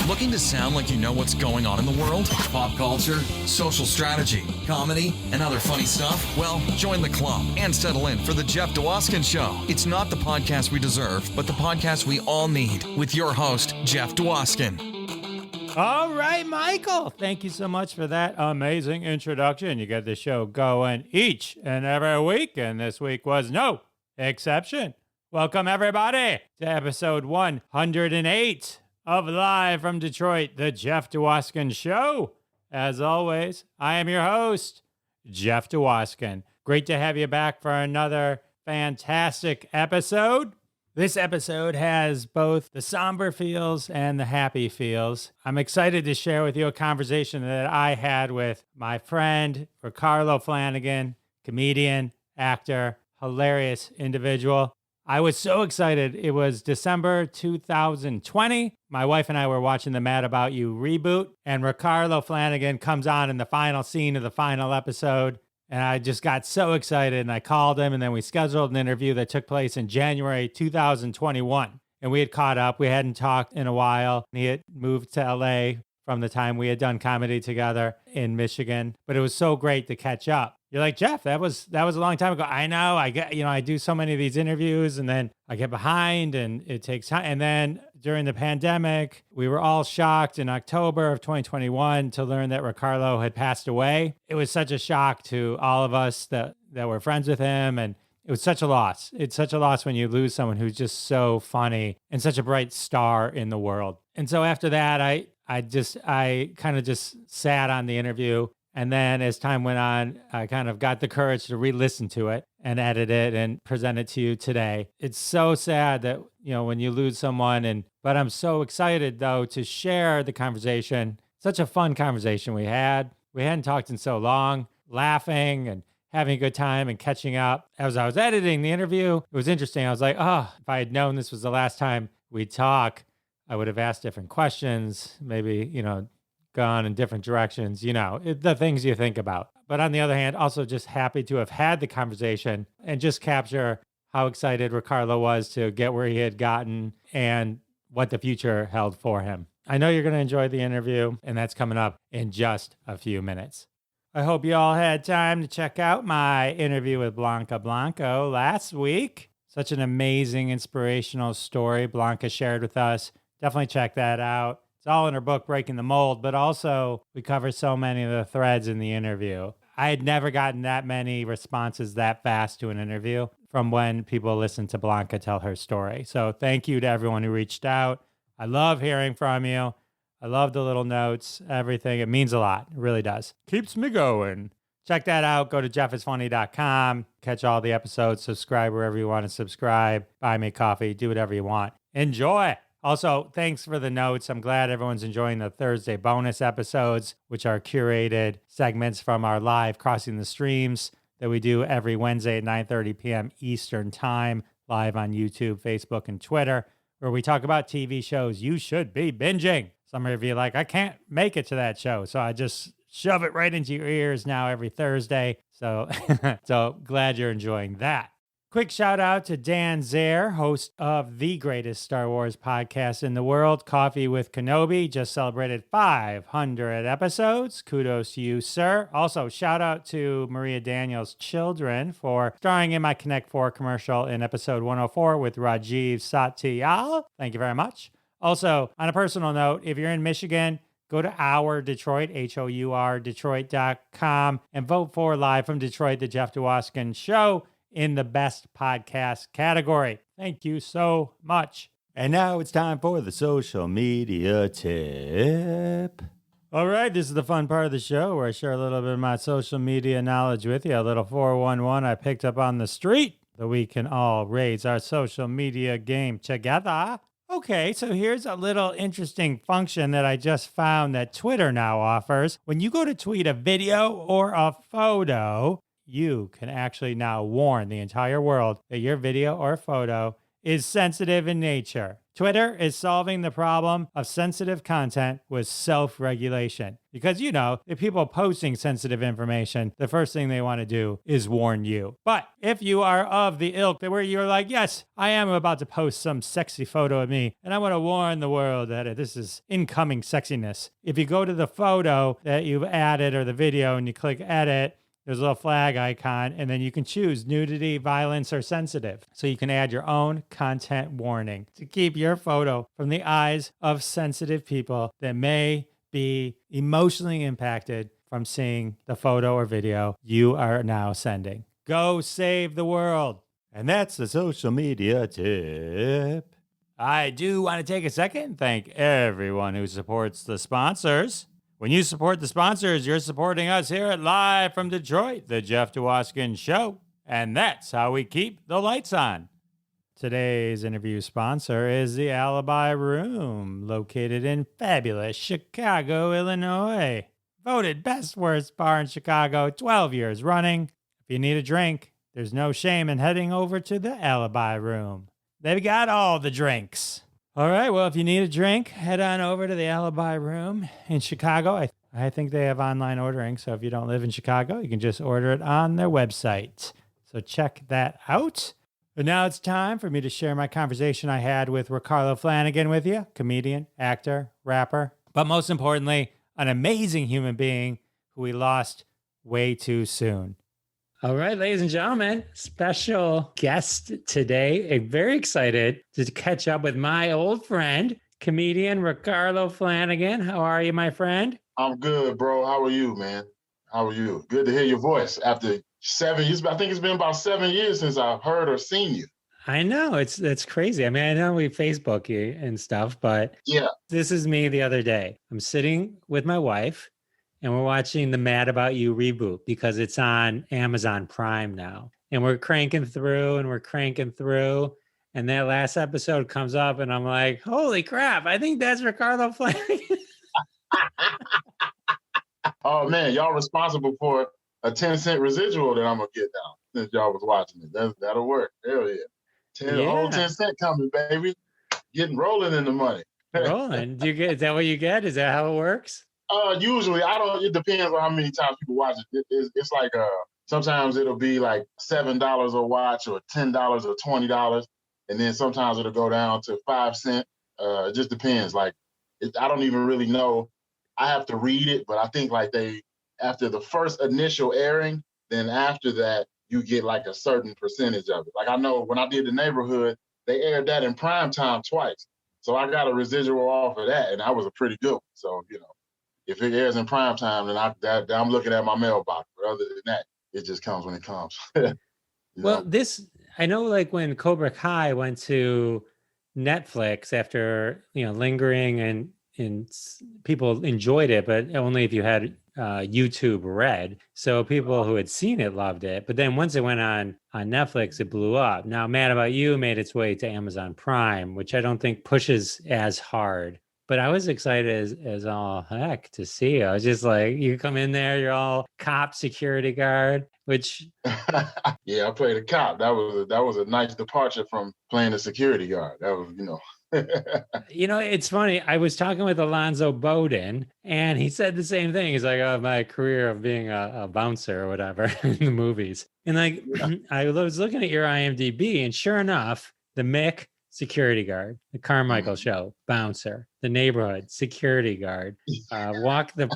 Looking to sound like you know what's going on in the world? Pop culture, social strategy, comedy, and other funny stuff? Well, join the club and settle in for the Jeff Dwoskin Show. It's not the podcast we deserve, but the podcast we all need, with your host, Jeff Dwoskin. All right, Michael. Thank you so much for that amazing introduction. You get the show going each and every week, and this week was no exception. Welcome, everybody, to episode 108 of Live from Detroit, the Jeff Dwoskin Show. As always, I am your host, Jeff Dwoskin. Great to have you back for another fantastic episode. This episode has both the somber feels and the happy feels. I'm excited to share with you a conversation that I had with my friend, Ricarlo Flanagan, comedian, actor, hilarious individual. I was so excited. It was December 2020. My wife and I were watching the Mad About You reboot, and Ricarlo Flanagan comes on in the final scene of the final episode. And I just got so excited, and I called him, and then we scheduled an interview that took place in January 2021. And we had caught up. We hadn't talked in a while. He had moved to LA from the time we had done comedy together in Michigan. But it was so great to catch up. You're like, Jeff, that was a long time ago. I know. I do so many of these interviews, and then I get behind, and it takes time. And then during the pandemic, we were all shocked in October of 2021 to learn that Ricardo had passed away. It was such a shock to all of us that were friends with him, and it was such a loss. It's such a loss when you lose someone who's just so funny and such a bright star in the world. And so after that, I kind of just sat on the interview. And then as time went on, I kind of got the courage to re-listen to it and edit it and present it to you today. It's so sad that, when you lose someone, but I'm so excited though to share the conversation. Such a fun conversation we had. We hadn't talked in so long, laughing and having a good time and catching up. As I was editing the interview, it was interesting. I was like, if I had known this was the last time we'd talk, I would have asked different questions, maybe, gone in different directions, the things you think about. But on the other hand, also just happy to have had the conversation and just capture how excited Ricardo was to get where he had gotten and what the future held for him. I know you're going to enjoy the interview, and that's coming up in just a few minutes. I hope you all had time to check out my interview with Blanca Blanco last week. Such an amazing, inspirational story Blanca shared with us. Definitely check that out. It's all in her book, Breaking the Mold, but also we cover so many of the threads in the interview. I had never gotten that many responses that fast to an interview from when people listen to Blanca tell her story. So thank you to everyone who reached out. I love hearing from you. I love the little notes, everything. It means a lot. It really does. Keeps me going. Check that out. Go to jeffisfunny.com. Catch all the episodes. Subscribe wherever you want to subscribe. Buy me coffee. Do whatever you want. Enjoy. Also, thanks for the notes. I'm glad everyone's enjoying the Thursday bonus episodes, which are curated segments from our live Crossing the Streams that we do every Wednesday at 9:30 p.m. Eastern Time, live on YouTube, Facebook, and Twitter, where we talk about TV shows you should be binging. Some of you are like, I can't make it to that show, so I just shove it right into your ears now every Thursday. So, so glad you're enjoying that. Quick shout out to Dan Zare, host of the greatest Star Wars podcast in the world, Coffee with Kenobi. Just celebrated 500 episodes. Kudos to you, sir. Also, shout out to Maria Daniels' children for starring in my Connect 4 commercial in episode 104 with Rajiv Satyal. Thank you very much. Also, on a personal note, if you're in Michigan, go to Our Detroit, HOUR, Detroit.com, and vote for Live from Detroit, the Jeff Dwoskin Show, in the best podcast category. Thank you so much. And now it's time for the social media tip. All right, this is the fun part of the show where I share a little bit of my social media knowledge with you. A little 411 I picked up on the street that we can all raise our social media game together. Okay, so here's a little interesting function that I just found that Twitter now offers. When you go to tweet a video or a photo, you can actually now warn the entire world that your video or photo is sensitive in nature. Twitter is solving the problem of sensitive content with self-regulation. Because, if people are posting sensitive information, the first thing they want to do is warn you. But if you are of the ilk where you're like, yes, I am about to post some sexy photo of me, and I want to warn the world that this is incoming sexiness. If you go to the photo that you've added or the video and you click edit, there's a little flag icon, and then you can choose nudity, violence, or sensitive. So you can add your own content warning to keep your photo from the eyes of sensitive people that may be emotionally impacted from seeing the photo or video you are now sending. Go save the world. And that's the social media tip. I do want to take a second and thank everyone who supports the sponsors. When you support the sponsors, you're supporting us here at Live from Detroit, the Jeff Dwoskin Show. And that's how we keep the lights on. Today's interview sponsor is the Alibi Room, located in fabulous Chicago, Illinois. Voted best worst bar in Chicago 12 years running. If you need a drink, there's no shame in heading over to the Alibi Room. They've got all the drinks. All right, well, if you need a drink, head on over to the Alibi Room in Chicago. I think they have online ordering, so if you don't live in Chicago, you can just order it on their website. So check that out. But now it's time for me to share my conversation I had with Ricarlo Flanagan with you, comedian, actor, rapper, but most importantly, an amazing human being who we lost way too soon. All right, ladies and gentlemen, special guest today. I'm very excited to catch up with my old friend, comedian Ricarlo Flanagan. How are you, my friend? I'm good, bro. How are you, man? How are you? Good to hear your voice after 7 years. I think it's been about 7 years since I've heard or seen you. I know, it's crazy. I mean, I know we Facebook you and stuff, but yeah, this is me the other day. I'm sitting with my wife, and we're watching the Mad About You reboot because it's on Amazon Prime now. And we're cranking through. And that last episode comes up and I'm like, holy crap, I think that's Ricardo Flanagan. Oh, man, y'all responsible for a 10-cent residual that I'm going to get now since y'all was watching it. That'll work. Hell yeah. Whole 10 cent coming, baby. Getting rolling in the money. Rolling. Is that what you get? Is that how it works? Usually, it depends on how many times people watch it. It's like, sometimes it'll be like $7 a watch or $10 or $20. And then sometimes it'll go down to 5 cents. It just depends. I don't even really know. I have to read it, but I think after the first initial airing, then after that, you get like a certain percentage of it. Like I know when I did The Neighborhood, they aired that in prime time twice. So I got a residual off of that, and that was a pretty good one. So, if it airs in prime time, then I'm looking at my mailbox. But other than that, it just comes when it comes. Well, I know when Cobra Kai went to Netflix after, lingering and people enjoyed it, but only if you had YouTube Red. So people who had seen it loved it. But then once it went on Netflix, it blew up. Now, Mad About You made its way to Amazon Prime, which I don't think pushes as hard. But I was excited as all heck to see you. I was just like, you come in there, you're all cop security guard, which... Yeah, I played a cop. That was a nice departure from playing a security guard. That was, it's funny. I was talking with Alonzo Bowden, and he said the same thing. He's like, oh, my career of being a bouncer or whatever in the movies. And I was looking at your IMDb, and sure enough, the Mick, security guard, the Carmichael Show, bouncer, The Neighborhood, security guard, Walk the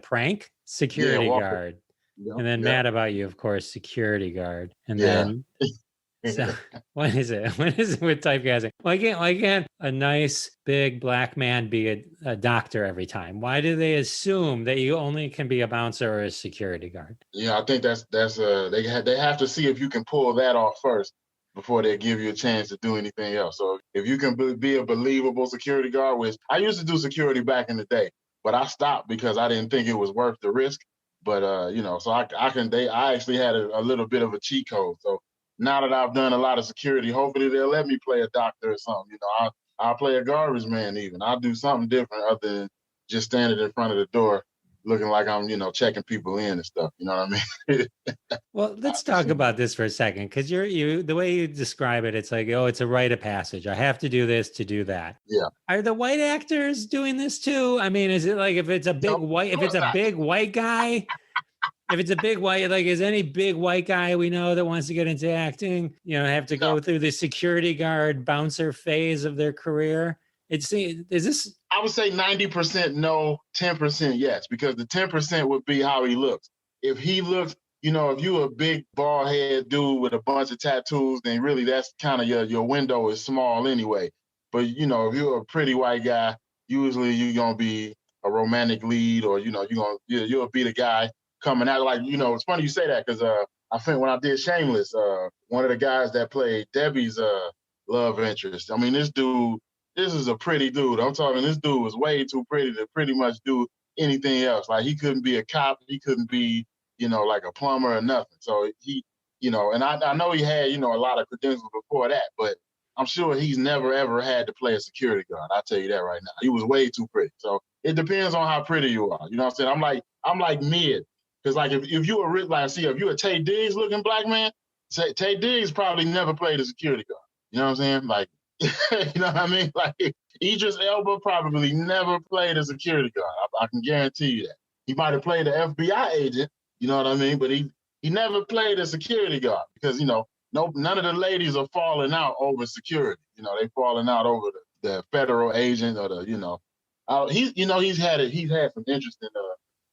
Prank, security guard. And then Mad About You, of course, security guard. And then... So what is it? What is it with typecasting? Why can't a nice big black man be a doctor every time? Why do they assume that you only can be a bouncer or a security guard? Yeah, I think that's they have to see if you can pull that off first before they give you a chance to do anything else. So if you can be a believable security guard, which I used to do security back in the day, but I stopped because I didn't think it was worth the risk. But so I actually had a little bit of a cheat code. So now that I've done a lot of security, hopefully they'll let me play a doctor or something. I'll play a garbage man even. I'll do something different other than just standing in front of the door, looking like I'm, checking people in and stuff. You know what I mean? Well, let's talk about this for a second, because the way you describe it, it's like, oh, it's a rite of passage. I have to do this to do that. Yeah. Are the white actors doing this too? I mean, is it like if it's a big white guy? If it's a big white, like, is any big white guy we know that wants to get into acting, have to go through the security guard bouncer phase of their career? Is this? I would say 90% no, 10% yes, because the 10% would be how he looks. If he looks, if you're a big bald head dude with a bunch of tattoos, then really that's kind of your window is small anyway. But, if you're a pretty white guy, usually you're going to be a romantic lead, or, you'll be the guy coming out. Like, it's funny you say that, because I think when I did Shameless, one of the guys that played Debbie's love interest, I mean, this is a pretty dude. I'm talking, this dude was way too pretty to pretty much do anything else. Like, he couldn't be a cop. He couldn't be, like a plumber or nothing. So he, and I know he had, a lot of credentials before that, but I'm sure he's never, ever had to play a security guard. I'll tell you that right now. He was way too pretty. So it depends on how pretty you are. You know what I'm saying? I'm like mid. Because, like, if you were, if you're a Tay Diggs looking black man, Tay Diggs probably never played a security guard. You know what I'm saying? Like, you know what I mean? Like, Idris Elba probably never played a security guard. I can guarantee you that. He might have played an FBI agent, you know what I mean? But he never played a security guard, because, none of the ladies are falling out over security. They falling out over the federal agent or he's had some interesting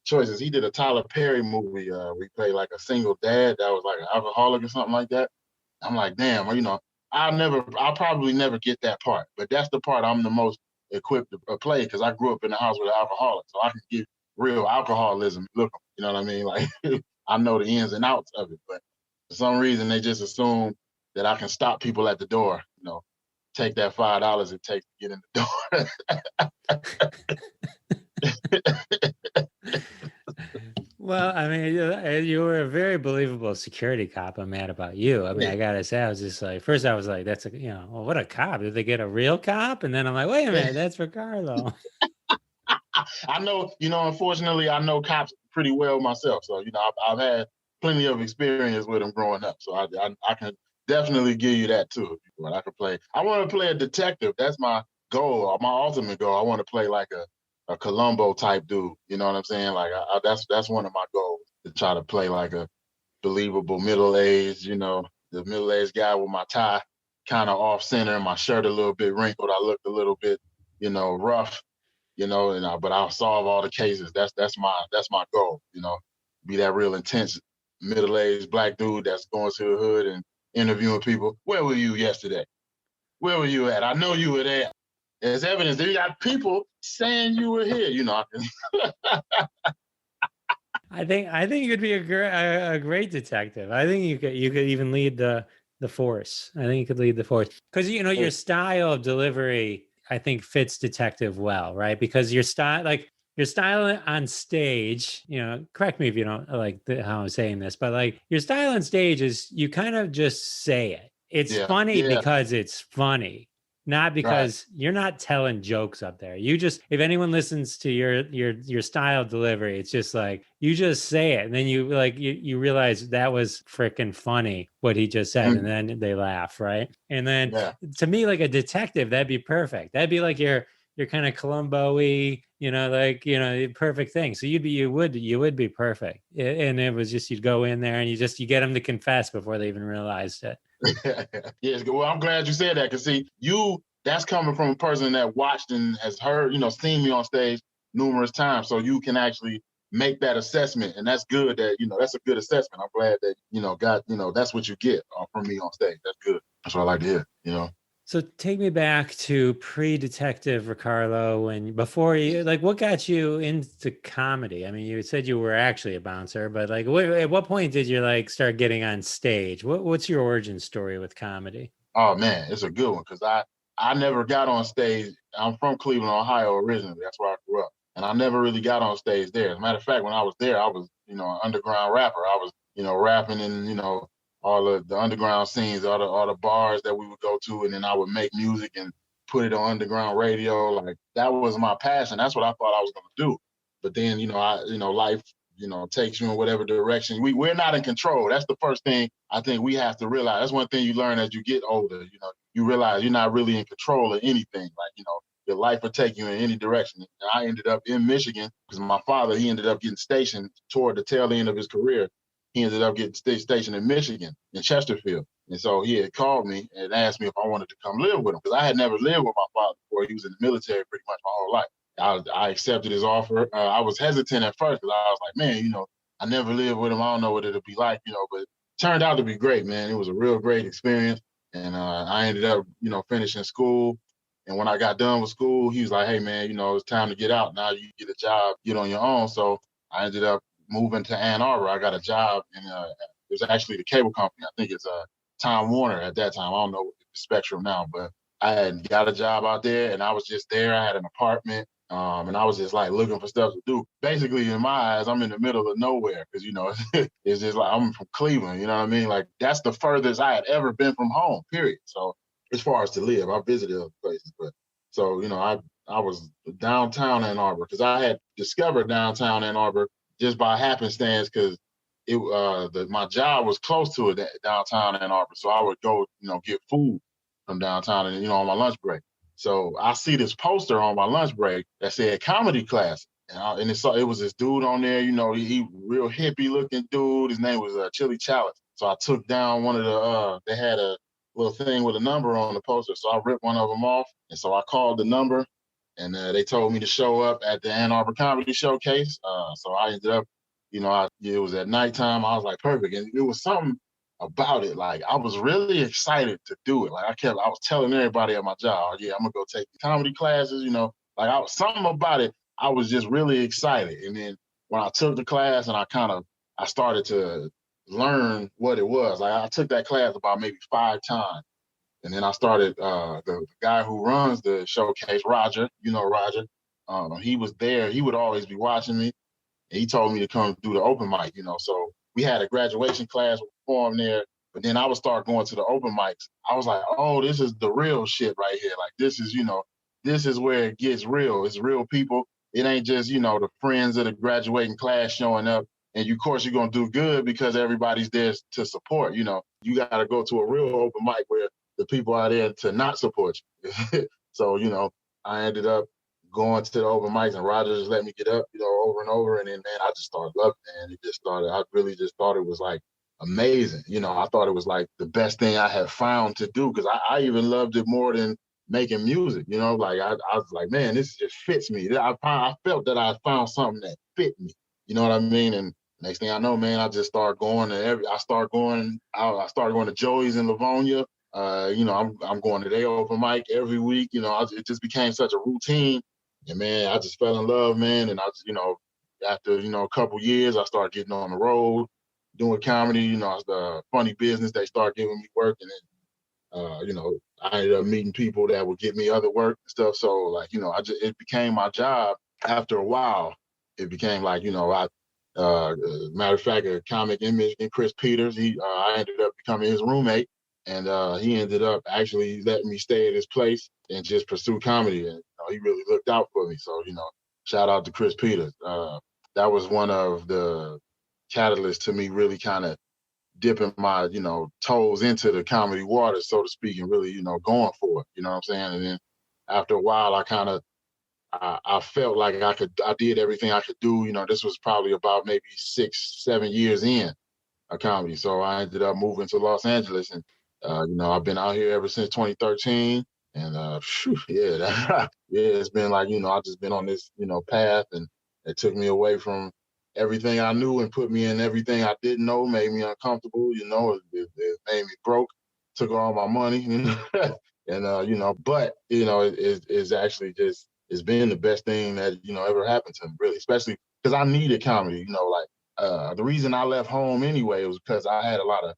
choices. He did a Tyler Perry movie. We played like a single dad that was like an alcoholic or something like that. I'm like, damn, I'll probably never get that part, but that's the part I'm the most equipped to play, because I grew up in the house with an alcoholic, so I can get real alcoholism. Look, you know what I mean? Like, I know the ins and outs of it, but for some reason they just assume that I can stop people at the door. Take that $5 it takes to get in the door. Well, I mean, you were a very believable security cop. I'm mad about you. I mean, I gotta say, I was just like, first I was like, that's well, what a cop. Did they get a real cop? And then I'm like, wait a minute, that's Ricarlo. I know, unfortunately, I know cops pretty well myself. So, I've had plenty of experience with them growing up. So I can definitely give you that too. I could play. I want to play a detective. That's my goal, my ultimate goal. I want to play like a Columbo type dude. You know what I'm saying? Like, that's one of my goals, to try to play like a believable middle-aged, the middle-aged guy with my tie kind of off center and my shirt a little bit wrinkled. I looked a little bit, rough, but I'll solve all the cases. That's my goal, be that real intense middle-aged black dude that's going to the hood and interviewing people. Where were you yesterday? Where were you at? I know you were there. There's evidence. There you got people saying you were here. I think you'd be a great detective. I think you could even lead the force. I think you could lead the force, because your style of delivery, I think, fits detective well, right? Because your style on stage, correct me if you don't like how I'm saying this, but like, your style on stage is you kind of just say it. It's funny because it's funny, not because you're not telling jokes up there. You just, if anyone listens to your style delivery, it's just like, you just say it. And then you realize that was freaking funny what he just said. And then they laugh. Right. And then to me, like a detective, that'd be perfect. That'd be like your kind of Columbo-y, perfect thing. So you would be perfect. And it was just, you'd go in there and you get them to confess before they even realized it. Yes. Well, I'm glad you said that, because see, that's coming from a person that watched and has heard, seen me on stage numerous times. So you can actually make that assessment, and that's good. That that's a good assessment. I'm glad that that's what you get from me on stage. That's good. That's what I like to hear. So take me back to pre-detective Ricarlo, and before you, like, what got you into comedy? I mean, you said you were actually a bouncer, but like, at what point did you start getting on stage? What's your origin story with comedy? Oh man, it's a good one, because I never got on stage. I'm from Cleveland, Ohio originally. That's where I grew up, and I never really got on stage there. As a matter of fact, when I was there, I was an underground rapper. I was rapping in all of the underground scenes, all the bars that we would go to, and then I would make music and put it on underground radio. Like, that was my passion. That's what I thought I was going to do. but then, life, takes you in whatever direction. We're not in control. That's the first thing I think we have to realize. That's one thing you learn as you get older. You realize you're not really in control of anything. Like, your life will take you in any direction. And I ended up in Michigan because my father, he ended up getting stationed toward the tail end of his career. He ended up getting stationed in Michigan, in Chesterfield. And so he had called me and asked me if I wanted to come live with him because I had never lived with my father before. He was in the military pretty much my whole life. I accepted his offer. I was hesitant at first because I was like, man, I never lived with him. I don't know what it'll be like, but it turned out to be great, man. It was a real great experience. And I ended up, finishing school. And when I got done with school, he was like, hey, man, it's time to get out. Now you get a job, get on your own. So I ended up moving to Ann Arbor. I got a job in, it was actually the cable company. I think it's Time Warner at that time. I don't know the Spectrum now, but I had got a job out there and I was just there. I had an apartment. And I was just like looking for stuff to do. Basically, in my eyes, I'm in the middle of nowhere because, it's just like I'm from Cleveland. You know what I mean? Like that's the furthest I had ever been from home, period. So as far as to live, I visited other places. But so, I was downtown Ann Arbor because I had discovered downtown Ann Arbor just by happenstance because my job was close to it, downtown Ann Arbor. So I would go, get food from downtown and, on my lunch break. So I see this poster on my lunch break that said comedy class. And it was this dude on there, he real hippie looking dude. His name was Chili Chalice. So I took down one of they had a little thing with a number on the poster. So I ripped one of them off. And so I called the number and they told me to show up at the Ann Arbor Comedy Showcase. So I ended up, it was at nighttime. I was like, perfect. And it was something about it. Like I was really excited to do it. Like I was telling everybody at my job, yeah, I'm gonna go take the comedy classes, like something about it. I was just really excited. And then when I took the class and I started to learn what it was. Like I took that class about maybe 5 times. And then I started, the guy who runs the showcase, Roger, Roger, he was there. He would always be watching me. And he told me to come do the open mic, so we had a graduation class perform there, but then I would start going to the open mics. I was like, oh, this is the real shit right here. Like this is where it gets real. It's real people. It ain't just, the friends of the graduating class showing up. And of course you're going to do good because everybody's there to support, you got to go to a real open mic where the people are there to not support you. So, I ended up going to the open mics and Roger just let me get up, over and over. And then, man, I just started loving it. And I really just thought it was like amazing. I thought it was like the best thing I had found to do because I even loved it more than making music, like I was like, man, this just fits me. I felt that I found something that fit me. You know what I mean? And next thing I know, man, I just started going to I started going to Joey's in Livonia. I'm going to their open mic every week. It just became such a routine. And man, I just fell in love, man. And I just, after, a couple years, I started getting on the road, doing comedy, the funny business, they started giving me work. And then, I ended up meeting people that would give me other work and stuff. So like, it became my job. After a while, it became like, matter of fact, a comic in Michigan, Chris Peters, I ended up becoming his roommate. And he ended up actually letting me stay at his place and just pursue comedy. And he really looked out for me. So, shout out to Chris Peters. That was one of the catalysts to me really kind of dipping my, toes into the comedy water, so to speak, and really, going for it. You know what I'm saying? And then after a while, I felt like I did everything I could do. This was probably about maybe 6-7 years in a comedy. So I ended up moving to Los Angeles and I've been out here ever since 2013, and it's been like I've just been on this path, and it took me away from everything I knew and put me in everything I didn't know, made me uncomfortable. It made me broke, took all my money, and but it's actually just it's been the best thing that ever happened to me, really, especially because I needed comedy. The reason I left home anyway was because I had a lot of.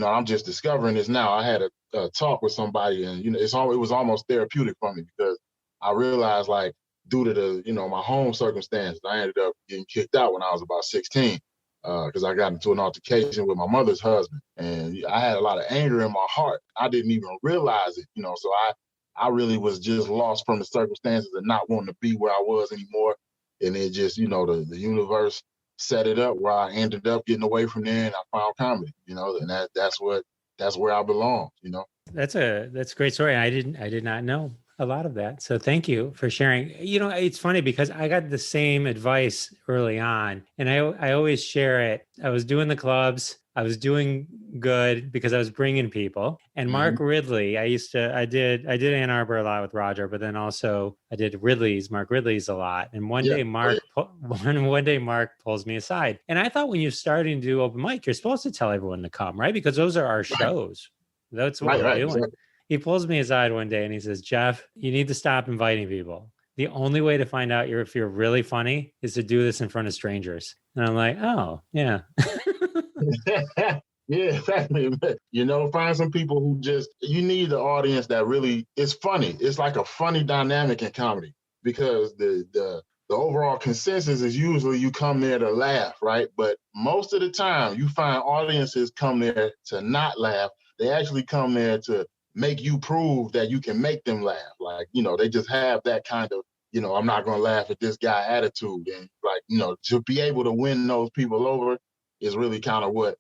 I'm just discovering this now. I had a talk with somebody, and it was almost therapeutic for me because I realized, like, due to the my home circumstances, I ended up getting kicked out when I was about 16 because I got into an altercation with my mother's husband, and I had a lot of anger in my heart. I didn't even realize it, so I really was just lost from the circumstances and not wanting to be where I was anymore. And it just, the universe set it up where I ended up getting away from there and I found comedy, and that's where I belong, That's a great story. I did not know a lot of that. So thank you for sharing. It's funny because I got the same advice early on, and I always share it. I was doing the clubs. I was doing good because I was bringing people. And Mark Ridley, I did Ann Arbor a lot with Roger, but then also I did Mark Ridley's a lot. And one day Mark pulls me aside. And I thought when you're starting to do open mic, you're supposed to tell everyone to come, right? Because those are our shows. That's what we're doing. Exactly. He pulls me aside one day and he says, Jeff, you need to stop inviting people. The only way to find out if you're really funny is to do this in front of strangers. And I'm like, oh, yeah. Yeah, exactly. Find some people who you need the audience that really is funny. It's like a funny dynamic in comedy because the overall consensus is usually you come there to laugh, right? But most of the time you find audiences come there to not laugh. They actually come there to make you prove that you can make them laugh. Like, they just have that kind of, I'm not going to laugh at this guy attitude. And to be able to win those people over is really kind of what,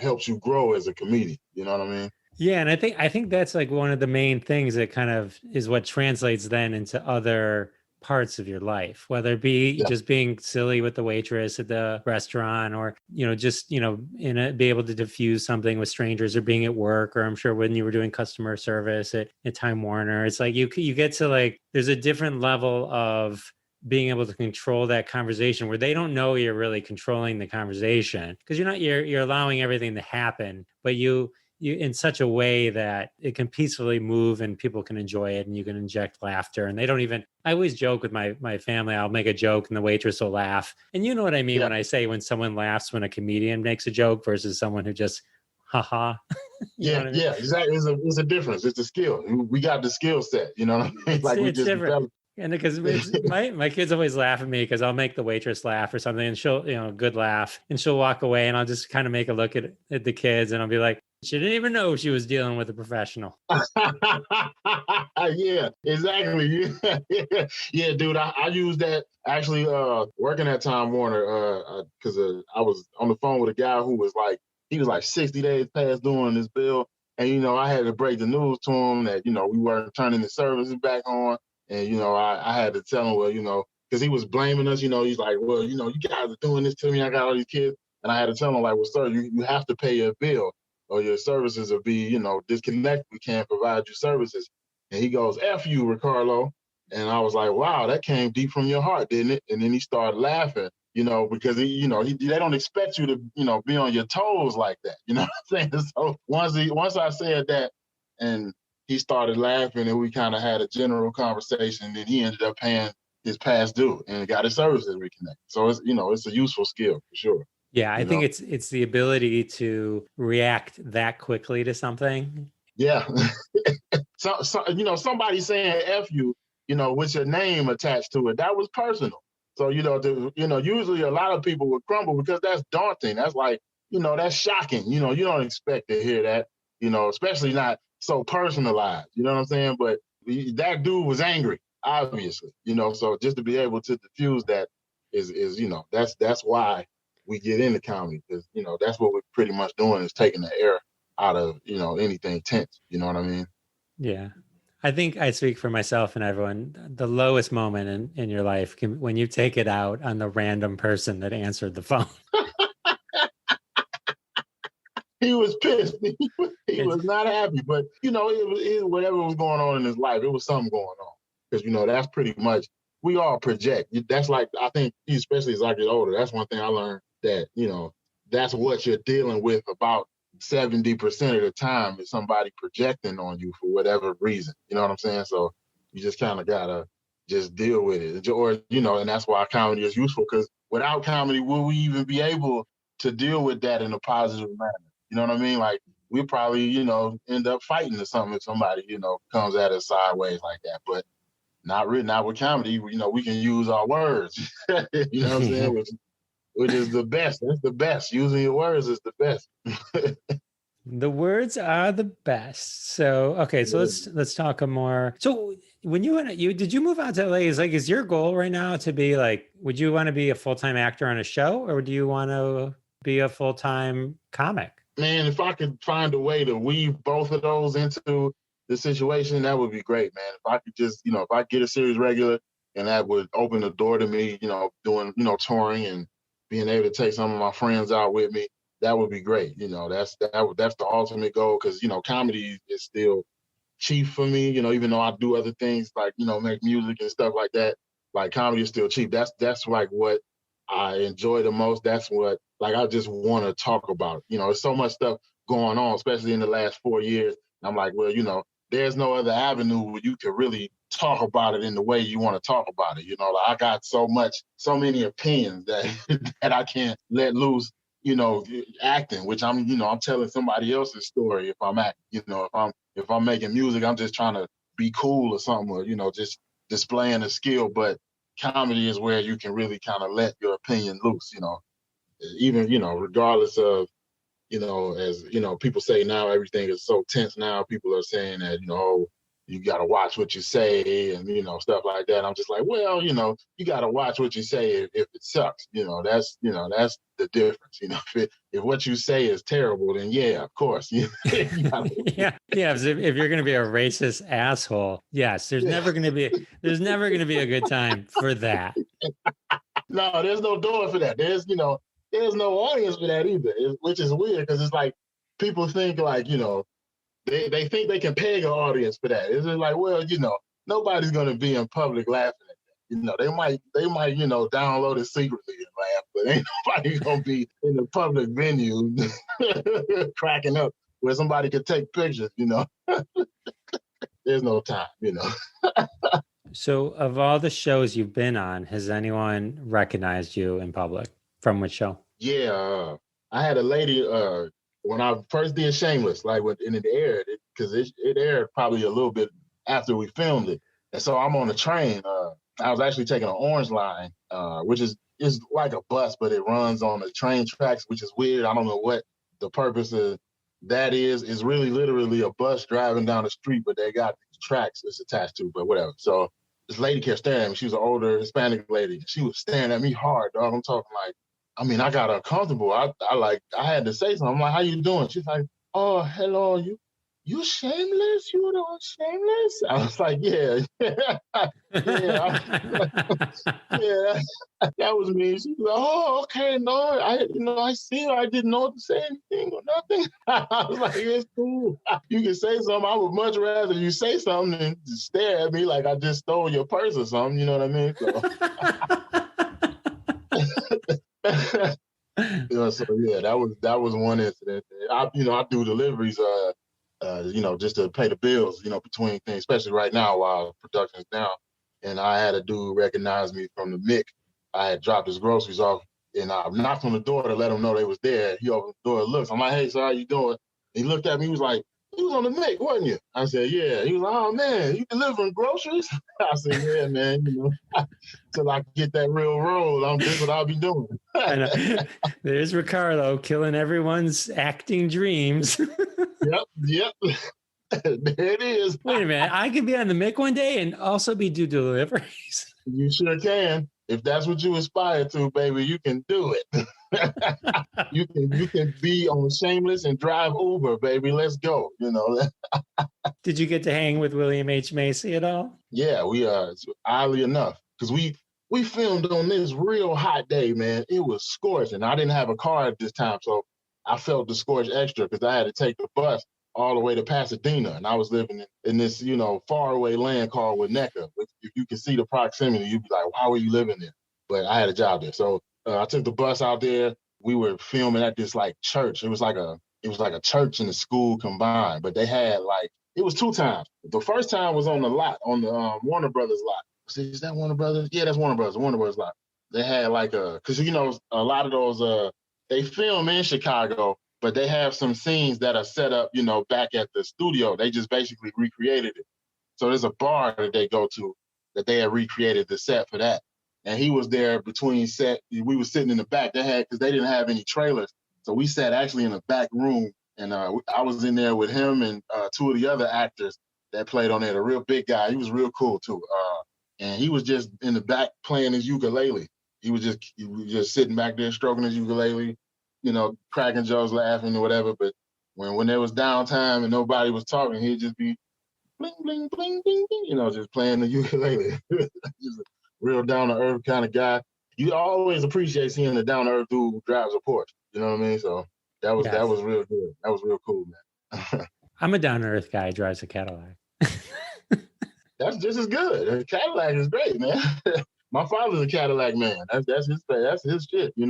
helps you grow as a comedian. You know what I mean? Yeah. And I think that's like one of the main things that kind of is what translates then into other parts of your life, whether it be just being silly with the waitress at the restaurant or, just, be able to diffuse something with strangers or being at work, or I'm sure when you were doing customer service at Time Warner, it's like you get to like, there's a different level of being able to control that conversation where they don't know you're really controlling the conversation because you're allowing everything to happen, but you in such a way that it can peacefully move and people can enjoy it and you can inject laughter. And I always joke with my family, I'll make a joke and the waitress will laugh. And you know what I mean when I say when someone laughs when a comedian makes a joke versus someone who just, haha. Yeah, I mean? Yeah, exactly. It's a difference. It's a skill. We got the skill set, you know what I mean? It's different. Developed. And because my kids always laugh at me because I'll make the waitress laugh or something and she'll, good laugh and she'll walk away and I'll just kind of make a look at the kids and I'll be like, she didn't even know she was dealing with a professional. Yeah, exactly. Yeah, dude, I use that actually working at Time Warner because I was on the phone with a guy who was like 60 days past doing this bill. And, I had to break the news to him that, we weren't turning the services back on. And, I had to tell him, well, because he was blaming us, he's like, well, you guys are doing this to me. I got all these kids. And I had to tell him, like, well, sir, you have to pay your bill or your services will be, disconnected. We can't provide you services. And he goes, F you, Ricardo. And I was like, wow, that came deep from your heart, didn't it? And then he started laughing, because they don't expect you to, be on your toes like that. You know what I'm saying? So once I said that and he started laughing and we kind of had a general conversation, then he ended up paying his past due and got his services reconnected. So it's a useful skill for sure. Yeah, I think it's the ability to react that quickly to something. Yeah. So somebody saying F you, with your name attached to it, that was personal. So, usually a lot of people would crumble because that's daunting. That's like, that's shocking. You don't expect to hear that, especially not so personalized. You know what I'm saying? But that dude was angry, obviously, so just to be able to diffuse that is that's why we get into comedy because, that's what we're pretty much doing is taking the air out of, anything tense. You know what I mean? Yeah. I think I speak for myself and everyone. The lowest moment in your life when you take it out on the random person that answered the phone. He was pissed. He was not happy, but it was whatever was going on in his life. It was something going on because that's pretty much we all project. That's like I think, especially as I get older, that's one thing I learned that that's what you're dealing with about 70% of the time is somebody projecting on you for whatever reason. You know what I'm saying? So you just kind of gotta just deal with it, or and that's why comedy is useful because without comedy, will we even be able to deal with that in a positive manner? You know what I mean? Like we probably, end up fighting or something if somebody, comes at us sideways like that. But not with comedy. We can use our words. You know what I'm saying? Which is the best. That's the best. Using your words is the best. The words are the best. So okay, so let's talk more. So when you did you move out to LA? Is your goal right now to be like, would you want to be a full-time actor on a show, or do you want to be a full-time comic? Man, if I could find a way to weave both of those into the situation, that would be great, man. If I could just, if I get a series regular, and that would open the door to me, doing, touring and being able to take some of my friends out with me, that would be great. That's the ultimate goal, because, comedy is still cheap for me, even though I do other things like, make music and stuff like that. Like, comedy is still cheap. That's like what I enjoy the most. That's what, like, I just want to talk about. There's so much stuff going on, especially in the last 4 years. I'm like, well, there's no other avenue where you can really talk about it in the way you want to talk about it. Like, I got so many opinions that that I can't let loose, acting, which I'm telling somebody else's story if I'm acting. If I'm making music, I'm just trying to be cool or something, or, just displaying a skill. But comedy is where you can really kind of let your opinion loose, even, regardless of, as, people say now, everything is so tense now. People are saying that, oh, you got to watch what you say and, stuff like that. I'm just like, well, you got to watch what you say if it sucks. That's the difference. If what you say is terrible, then yeah, of course. Yeah. If you're going to be a racist asshole, yes, there's never going to be a good time for that. No, there's no door for that. There's no audience for that either, which is weird, because it's like people think like, they think they can peg an audience for that. It's just like, well, nobody's going to be in public laughing at that. They might, download it secretly and laugh, but ain't nobody going to be in the public venue cracking up where somebody could take pictures, There's no time, So of all the shows you've been on, has anyone recognized you in public? From which show? Yeah, I had a lady when I first did Shameless, like when it aired, because it aired probably a little bit after we filmed it, and so I'm on the train. I was actually taking an Orange Line, which is like a bus, but it runs on the train tracks, which is weird. I don't know what the purpose of that is. It's really literally a bus driving down the street, but they got these tracks it's attached to, but whatever. So this lady kept staring at me. She was an older Hispanic lady. She was staring at me hard, dog. I'm talking like, I got uncomfortable. I had to say something. I'm like, how you doing? She's like, oh, hello, you Shameless? You were on Shameless? I was like, yeah. Yeah, that was me. She was like, oh, okay, no, I see her. I didn't know what to say anything or nothing. I was like, it's cool. You can say something. I would much rather you say something than just stare at me like I just stole your purse or something. You know what I mean? So yeah, that was one incident. I do deliveries, just to pay the bills, between things, especially right now while production's down. And I had a dude recognize me from the Mick. I had dropped his groceries off, and I knocked on the door to let him know they was there. He opened the door and looks. I'm like, hey, sir, how you doing? He looked at me. He was like, you was on the Mick, wasn't you? I said, yeah. He was like, oh man, you delivering groceries? I said, yeah, man. Till I get that real roll, this is what I'll be doing. There's Ricardo killing everyone's acting dreams. Yep. There it is. Wait a minute. I could be on the Mick one day and also be do deliveries. You sure can. If that's what you aspire to, baby, you can do it. You can be on Shameless and drive Uber, baby. Let's go. Did you get to hang with William H. Macy at all? Yeah, we oddly enough, because we filmed on this real hot day, man. It was scorching. I didn't have a car at this time, so I felt the scorch extra because I had to take the bus all the way to Pasadena, and I was living in this, faraway land called Winnetka. If you can see the proximity, you'd be like, why were you living there? But I had a job there, so I took the bus out there. We were filming at this like church. It was like a church and a school combined, but they had it was 2 times. The first time was on the lot, on the Warner Brothers lot. Is that Warner Brothers? Yeah, that's Warner Brothers. Warner Brothers lot. They had because a lot of those they film in Chicago, but they have some scenes that are set up, back at the studio. They just basically recreated it. So there's a bar that they go to that they had recreated the set for that. And he was there between set. We were sitting in the back. Because they didn't have any trailers. So we sat actually in the back room And I was in there with him and two of the other actors that played on there. A real big guy. He was real cool too. And he was just in the back playing his ukulele. He was just sitting back there stroking his ukulele, cracking jokes, laughing or whatever. But when there was downtime and nobody was talking, he'd just be bling, bling, bling, bling, bling, just playing the ukulele. Just a real down-to-earth kind of guy. You always appreciate seeing the down-to-earth dude who drives a Porsche. You know what I mean? So that was real good. That was real cool, man. I'm a down-to-earth guy who drives a Cadillac. That's just as good. A Cadillac is great, man. My father's a Cadillac man. That's his shit. He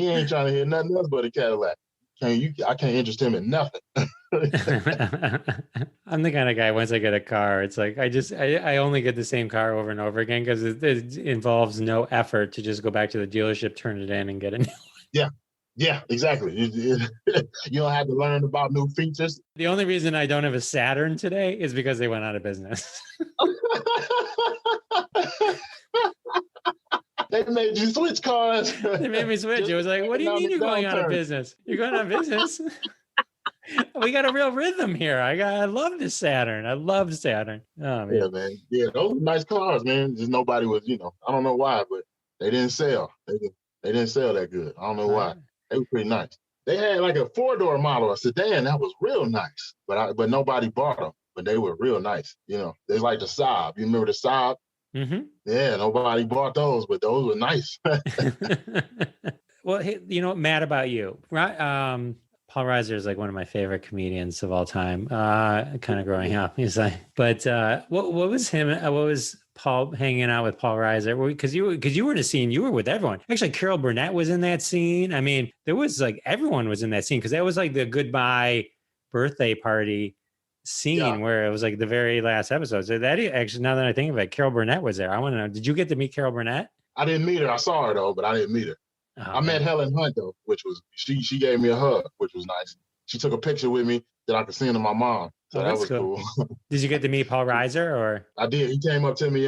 ain't trying to hear nothing else but a Cadillac. I can't interest him in nothing. I'm the kind of guy, once I get a car, it's like I only get the same car over and over again because it involves no effort to just go back to the dealership, turn it in, and get a new one. Yeah, exactly. You don't have to learn about new features. The only reason I don't have a Saturn today is because they went out of business. They made you switch cars. They made me switch. It was like, what do you mean you're going out of business? You're going out of business? We got a real rhythm here. I love this Saturn. I love Saturn. Oh, man. Yeah, man. Yeah, those were nice cars, man. Just nobody was, I don't know why, but they didn't sell. They didn't sell that good. I don't know why. They were pretty nice. They had like a 4-door model, a sedan that was real nice, but nobody bought them. But they were real nice. They like the Saab. You remember the Saab? Mm-hmm. Yeah, nobody bought those, but those were nice. Well, hey, Matt, about you, right? Paul Reiser is like one of my favorite comedians of all time. Kind of growing up, he's like. But what was him? What was Paul hanging out with Paul Reiser? Because you were in a scene. You were with everyone. Actually, Carol Burnett was in that scene. I mean, there was like everyone was in that scene because that was like the goodbye birthday party scene where it was like the very last episode. So that actually, now that I think of it, Carol Burnett was there. I want to know, did you get to meet Carol Burnett? I didn't meet her. I saw her though, but I didn't meet her. I met Helen Hunt though, which was she gave me a hug, which was nice. She took a picture with me that I could send to my mom. So that was cool. Did you get to meet Paul Reiser or? I did. He came up to me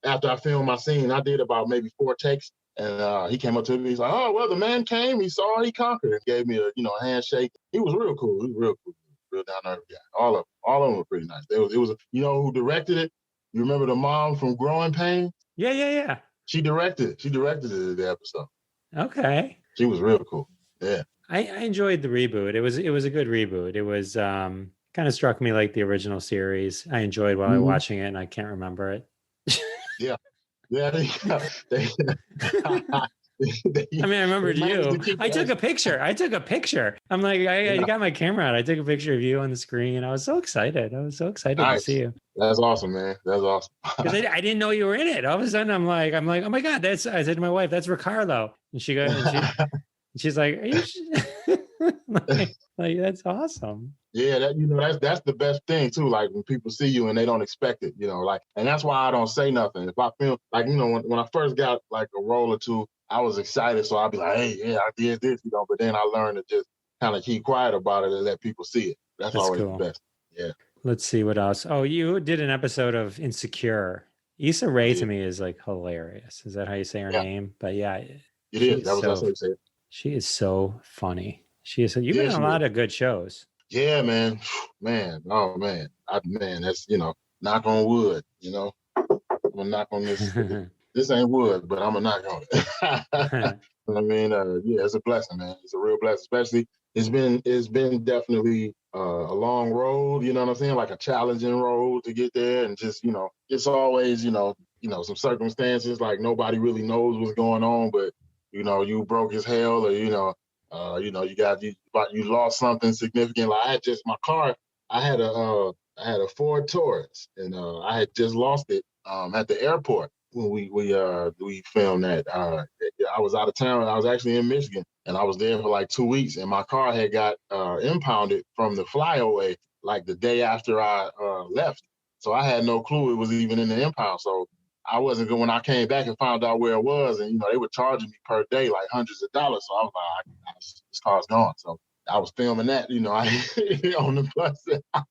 after I filmed my scene. I did about maybe 4 takes. And he came up to me. He's like, "Oh, well, the man came. He saw. He conquered." And gave me a handshake. He was real cool. He was real cool. Real down to earth guy. All of them were pretty nice. It was who directed it? You remember the mom from Growing Pains? Yeah. She directed the episode. Okay. She was real cool. Yeah. I enjoyed the reboot. It was a good reboot. It was kind of struck me like the original series. I enjoyed while I was watching it, and I can't remember it. Yeah. I mean, I remembered you. I took a picture. I'm like, I got my camera out. I took a picture of you on the screen. I was so excited. To see you. That's awesome, man. That's awesome. Because I didn't know you were in it. All of a sudden, I'm like, oh my God, I said to my wife, that's Ricardo. And she goes, she's like, are you like, that's awesome. Yeah, that's the best thing too. Like when people see you and they don't expect it, and that's why I don't say nothing. If I feel like, when I first got like a role or two, I was excited. So I'd be like, hey, yeah, I did this, but then I learned to just kind of keep quiet about it and let people see it. That's always cool. The best. Yeah. Let's see what else. Oh, you did an episode of Insecure. Issa Rae to me is like hilarious. Is that how you say her name? But yeah. It is. That was how you say it. She is so funny. You've been in a lot of good shows. Yeah, man. Oh, man. That's, knock on wood, I'm going to knock on this. This ain't wood, but I'm going to knock on it. I mean, it's a blessing, man. It's a real blessing, especially it's been definitely a long road, you know what I'm saying? Like a challenging road to get there. And just, it's always, some circumstances like nobody really knows what's going on, but, you broke as hell or, you lost something significant. Like my car, I had a Ford Taurus and I had just lost it at the airport when we filmed that. I was out of town. I was actually in Michigan and I was there for like 2 weeks and my car had got impounded from the flyaway like the day after I left. So I had no clue it was even in the impound. So I wasn't good when I came back and found out where it was. And, they were charging me per day like hundreds of dollars. So I was like, this car's gone. So I was filming that, on the bus. I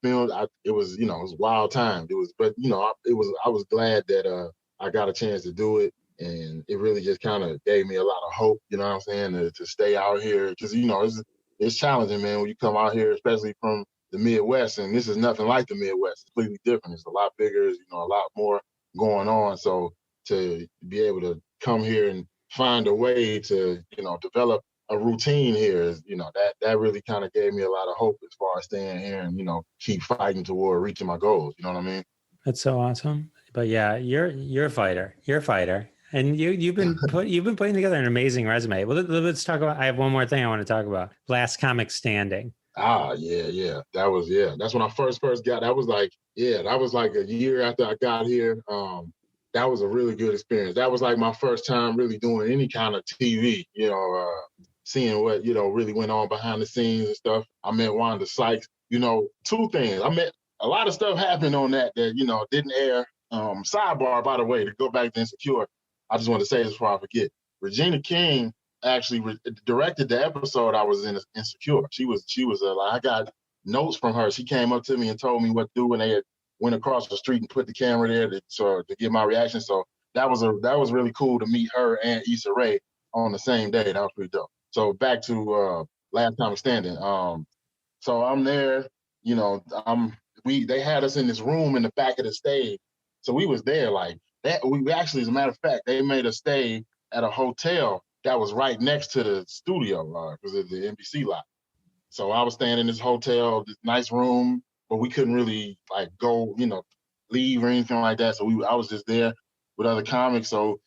filmed, it was wild time. I was glad that I got a chance to do it. And it really just kind of gave me a lot of hope, you know what I'm saying, to stay out here. Because, it's challenging, man, when you come out here, especially from the Midwest. And this is nothing like the Midwest. It's completely different. It's a lot bigger, a lot more going on. So to be able to come here and find a way to, develop a routine here is, that really kind of gave me a lot of hope as far as staying here and, keep fighting toward reaching my goals. You know what I mean? That's so awesome. But yeah, you're a fighter. You're a fighter. And you've been putting together an amazing resume. Well, let's talk about. I have one more thing I want to talk about. Last Comic Standing. Yeah. That's when I first got. That was like a year after I got here. That was a really good experience. That was like my first time really doing any kind of TV. Seeing what really went on behind the scenes and stuff. I met Wanda Sykes. Two things. I met a lot of stuff happened on that didn't air. Sidebar, by the way, to go back to Insecure. I just want to say this before I forget. Regina King actually directed the episode I was in Insecure. She was I got notes from her. She came up to me and told me what to do when they had went across the street and put the camera there to get my reaction. So that was really cool to meet her and Issa Rae on the same day. That was pretty dope. So back to Last Comic Standing. So I'm there. They had us in this room in the back of the stage. So we was there like that. We actually, as a matter of fact, they made us stay at a hotel that was right next to the studio because of the NBC lot. So I was staying in this hotel, this nice room, but we couldn't really like go, leave or anything like that. So I was just there with other comics. So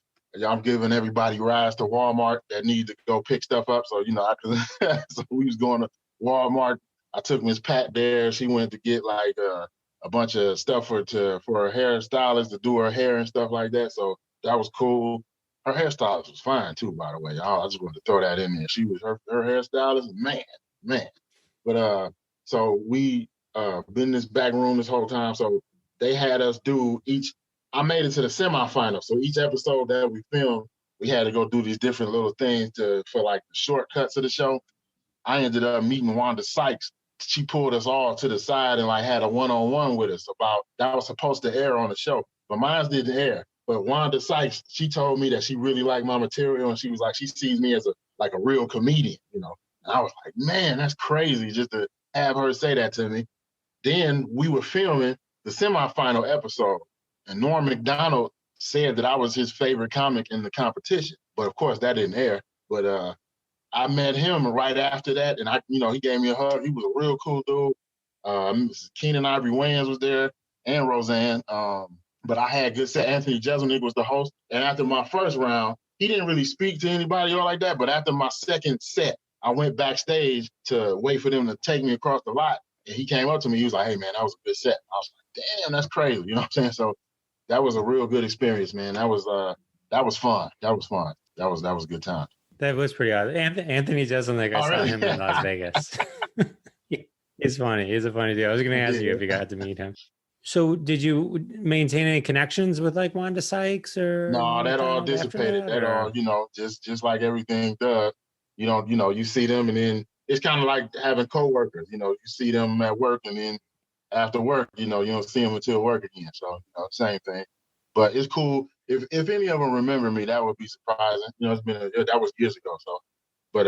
I'm giving everybody rides to Walmart that need to go pick stuff up. So, so we was going to Walmart. I took Miss Pat there. She went to get like a bunch of stuff for her hairstylist to do her hair and stuff like that. So that was cool. Her hairstylist was fine too, by the way. I just wanted to throw that in there. She was her hairstylist, man. But so we been in this back room this whole time. So they had us do I made it to the semifinal. So each episode that we filmed, we had to go do these different little things for like the shortcuts of the show. I ended up meeting Wanda Sykes. She pulled us all to the side and like had a one-on-one with us about that was supposed to air on the show, but mine didn't air. But Wanda Sykes, she told me that she really liked my material and she was like, she sees me as a real comedian, And I was like, man, that's crazy just to have her say that to me. Then we were filming the semifinal episode and Norm Macdonald said that I was his favorite comic in the competition. But of course that didn't air. But I met him right after that, and he gave me a hug. He was a real cool dude. Keenan Ivory Wayans was there, and Roseanne. But I had good set. Anthony Jeselnik was the host, and after my first round, he didn't really speak to anybody or like that. But after my second set, I went backstage to wait for them to take me across the lot, and he came up to me. He was like, "Hey, man, that was a good set." I was like, "Damn, that's crazy." You know what I'm saying? So that was a real good experience, man. That was fun. That was a good time. That was pretty odd. Anthony Jeselnik, I saw him in Las Vegas. He's funny. He's a funny dude. I was going to ask you if you got to meet him. So did you maintain any connections with like Wanda Sykes or? No, that all dissipated. That all, just like everything does. You see them and then it's kind of like having coworkers. You see them at work and then after work, you don't see them until work again. So, same thing. But it's cool. If any of them remember me, that would be surprising. That was years ago. So, but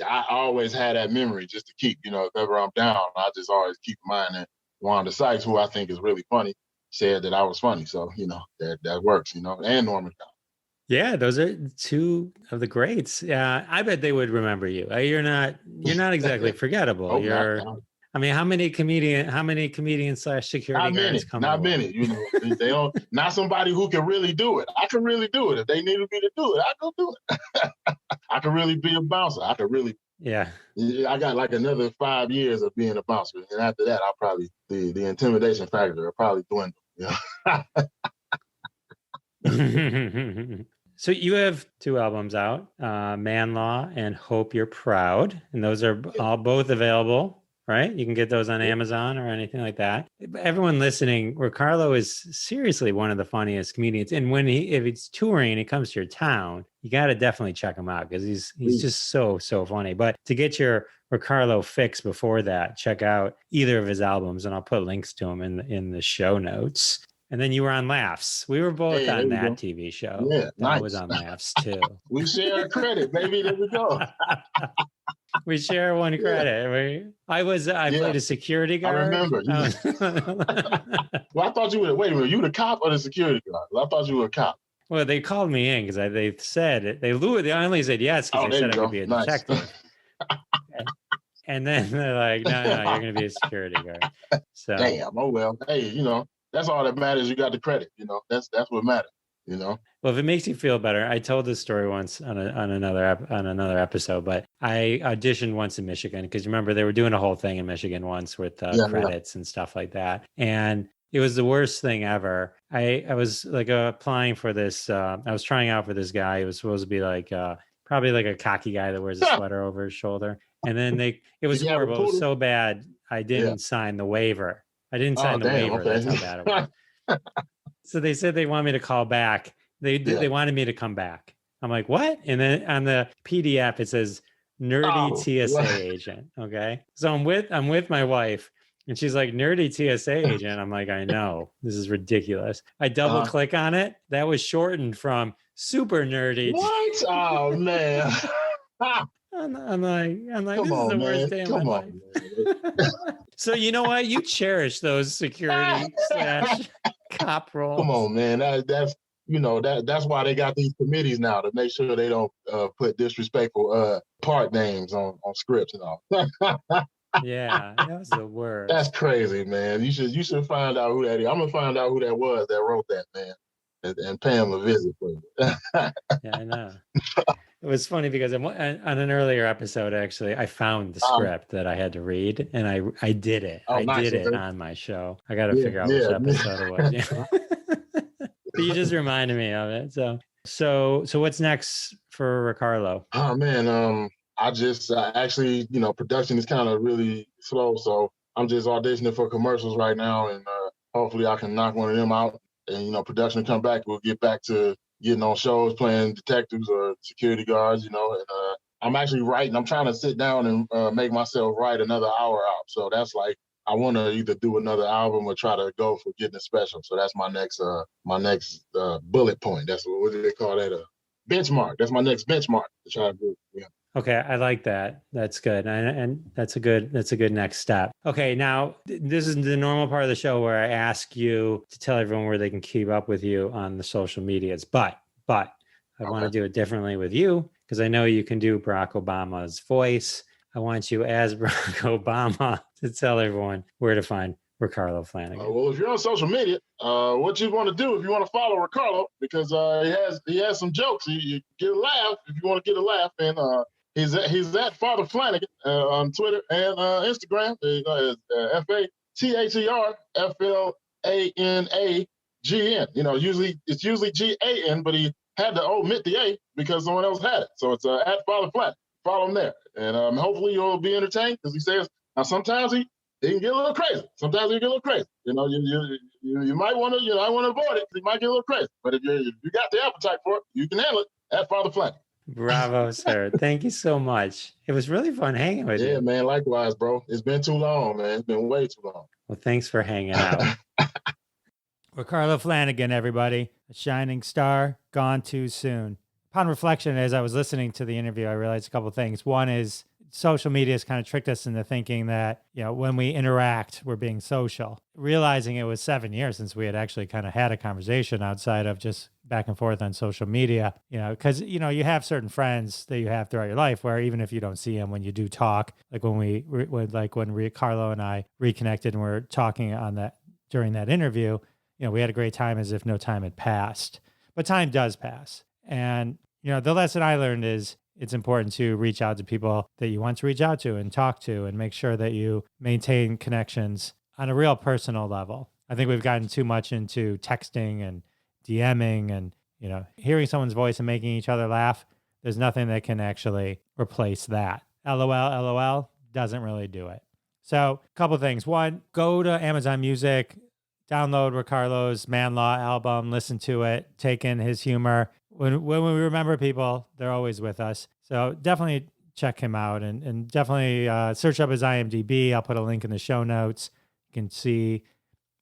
I always had that memory just to keep. If ever I'm down, I just always keep in mind that Wanda Sykes, who I think is really funny, said that I was funny. So that works. And Norman Macdonald. Yeah, those are two of the greats. Yeah, I bet they would remember you. You're not exactly forgettable. Oh, You're. I mean, how many comedians / security guards come? Not many. They don't. Not somebody who can really do it. I can really do it. If they needed me to do it, I go do it. I can really be a bouncer. I can really. Yeah. I got like another 5 years of being a bouncer, and after that, I'll probably the intimidation factor will probably dwindle. So you have 2 albums out, Man Law and Hope You're Proud, and those are all both available. Right? You can get those on Amazon or anything like that. Everyone listening, Ricardo is seriously one of the funniest comedians. And if he's touring and he comes to your town, you got to definitely check him out because he's just so funny. But to get your Ricardo fix before that, check out either of his albums and I'll put links to them in the show notes. And then you were on Laughs. We were both Hey, there on we that go. TV show. Yeah, I was nice. on Laughs too. We share credit, baby. There we go. We share one Yeah. credit. I played a security I guard. remember. Well, I thought you were. Wait a minute. You the cop or the security guard? I thought you were a cop. Well, they called me in because they said it. They only said yes because Oh, they there said you I go. could be a Nice. detective. And then they're like, no, you're going to be a security guard. So Damn. Oh well. Hey, that's all that matters. You got the credit. That's what matters. Well, if it makes you feel better, I told this story once on another episode, but I auditioned once in Michigan because remember they were doing a whole thing in Michigan once with credits and stuff like that, and it was the worst thing ever. I was like applying for this. I was trying out for this guy. He was supposed to be like probably like a cocky guy that wears a sweater over his shoulder, and then it was horrible. It was so bad. I didn't sign the waiver. I didn't sign the waiver. Okay. That's how bad it was. So they said they want me to call back. They wanted me to come back. I'm like, what? And then on the PDF it says nerdy TSA agent. Okay. So I'm with my wife and she's like, nerdy TSA agent. I'm like, I know. This is ridiculous. I double click on it. That was shortened from super nerdy. What? Oh man. I'm like, this is the worst day of my life. So you know what? You cherish those security / cop roles. Come on, man. That's why they got these committees now to make sure they don't put disrespectful part names on scripts and all. Yeah, that was the worst. That's crazy, man. You should find out who that is. I'm gonna find out who that was that wrote that, man, and pay him a visit for you. Yeah, I know. It was funny because on an earlier episode, actually, I found the script that I had to read, and I did it. Did it on my show. I got to figure out which episode it was. Yeah. But you just reminded me of it. So what's next for Ricarlo? Oh man, I just actually, production is kind of really slow, so I'm just auditioning for commercials right now, and hopefully I can knock one of them out. And production will come back. We'll get back to getting on shows, playing detectives or security guards. And I'm actually writing. I'm trying to sit down and make myself write another hour out. So that's like I want to either do another album or try to go for getting a special. So that's my next bullet point. That's what do they call that? Benchmark. That's my next benchmark to try to do. Yeah. Okay, I like that. That's good, and that's a good next step. Okay, now this is the normal part of the show where I ask you to tell everyone where they can keep up with you on the social medias. But I want to do it differently with you because I know you can do Barack Obama's voice. I want you as Barack Obama to tell everyone where to find Ricarlo Flanagan. Well, if you're on social media, what you want to do if you want to follow Ricarlo because he has some jokes. You get a laugh if you want to get a laugh, and he's at Father Flanagan on Twitter and Instagram. FATHER FLANAGN. It's usually GAN, but he had to omit the A because someone else had it. So it's at Father Flanagan. Follow him there, and hopefully you'll be entertained because he says now sometimes he can get a little crazy. Sometimes he can get a little crazy. You might want to avoid it. He might get a little crazy, but if you got the appetite for it, you can handle it at Father Flanagan. Bravo, sir. Thank you so much. It was really fun hanging with you. Yeah, man. Likewise, bro. It's been too long, man. It's been way too long. Well, thanks for hanging out. Ricarlo Flanagan, everybody. A shining star, gone too soon. Upon reflection, as I was listening to the interview, I realized a couple of things. One is social media has kind of tricked us into thinking that, when we interact, we're being social. Realizing it was 7 years since we had actually kind of had a conversation outside of just back and forth on social media, because, you have certain friends that you have throughout your life where even if you don't see them, when you do talk, like when Ricarlo and I reconnected and we're talking on that during that interview, we had a great time as if no time had passed. But time does pass. And, the lesson I learned is it's important to reach out to people that you want to reach out to and talk to and make sure that you maintain connections on a real personal level. I think we've gotten too much into texting and DMing and, hearing someone's voice and making each other laugh. There's nothing that can actually replace that. LOL doesn't really do it. So a couple of things. One, go to Amazon Music, download Ricarlo's Man Law album, listen to it, take in his humor. When we remember people, they're always with us. So definitely check him out and definitely search up his IMDb. I'll put a link in the show notes. You can see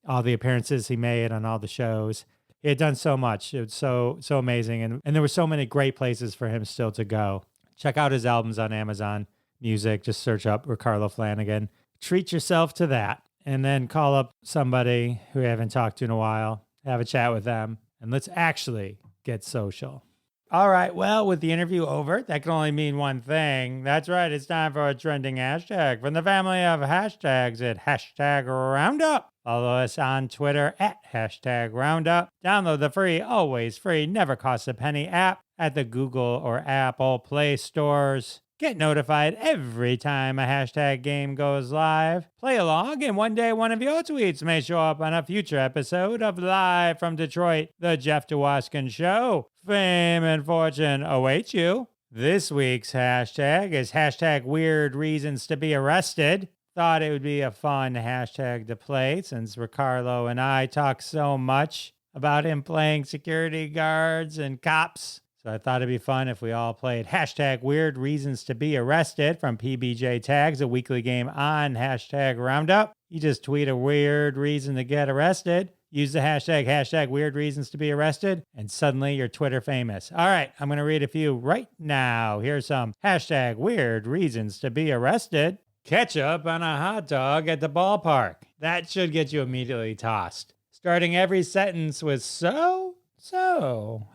all the appearances he made on all the shows. He had done so much. It was so amazing. And there were so many great places for him still to go. Check out his albums on Amazon Music. Just search up Ricarlo Flanagan. Treat yourself to that. And then call up somebody who you haven't talked to in a while. Have a chat with them. And let's actually get social. All right, well, with the interview over, that can only mean one thing. That's right, it's time for a trending hashtag from the family of hashtags at hashtag Roundup. Follow us on Twitter at hashtag Roundup. Download the free, always free, never costs a penny app at the Google or Apple Play stores. Get notified every time a hashtag game goes live. Play along, and one day one of your tweets may show up on a future episode of Live from Detroit, The Jeff Dwoskin Show. Fame and fortune await you. This week's hashtag is hashtag weird reasons to be arrested. Thought it would be a fun hashtag to play since Ricardo and I talk so much about him playing security guards and cops. So I thought it'd be fun if we all played hashtag weird reasons to be arrested from PBJ Tags, a weekly game on hashtag Roundup. You just tweet a weird reason to get arrested. Use the hashtag weird reasons to be arrested, and suddenly you're Twitter famous. All right, I'm going to read a few right now. Here's some hashtag weird reasons to be arrested. Ketchup on a hot dog at the ballpark. That should get you immediately tossed. Starting every sentence with so,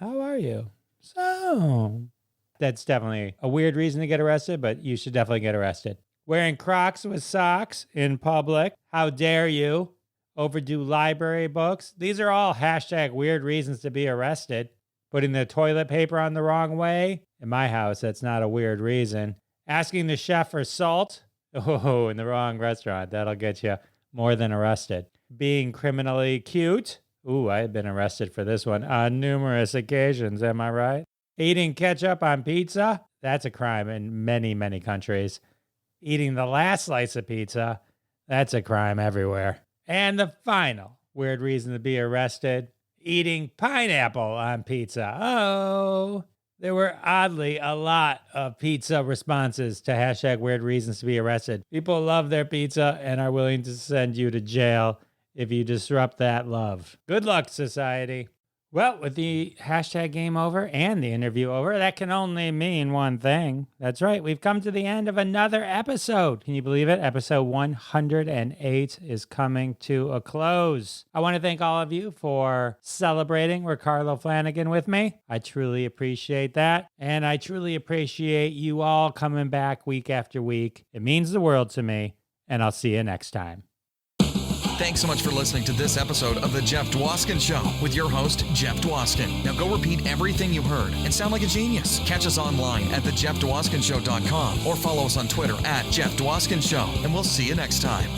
how are you? So, that's definitely a weird reason to get arrested, but you should definitely get arrested. Wearing Crocs with socks in public. How dare you? Overdue library books. These are all hashtag weird reasons to be arrested. Putting the toilet paper on the wrong way. In my house, that's not a weird reason. Asking the chef for salt. Oh, in the wrong restaurant. That'll get you more than arrested. Being criminally cute. Ooh, I've been arrested for this one on numerous occasions, am I right? Eating ketchup on pizza, that's a crime in many, many countries. Eating the last slice of pizza, that's a crime everywhere. And the final weird reason to be arrested, eating pineapple on pizza. Oh, there were oddly a lot of pizza responses to hashtag weird reasons to be arrested. People love their pizza and are willing to send you to jail if you disrupt that love. Good luck, society. Well, with the hashtag game over and the interview over, that can only mean one thing. That's right, we've come to the end of another episode. Can you believe it? Episode 108 is coming to a close. I want to thank all of you for celebrating Ricardo Flanagan with me. I truly appreciate that. And I truly appreciate you all coming back week after week. It means the world to me. And I'll see you next time. Thanks so much for listening to this episode of The Jeff Dwoskin Show with your host, Jeff Dwoskin. Now go repeat everything you heard and sound like a genius. Catch us online at thejeffdwoskinshow.com or follow us on Twitter at Jeff Dwoskin Show, and we'll see you next time.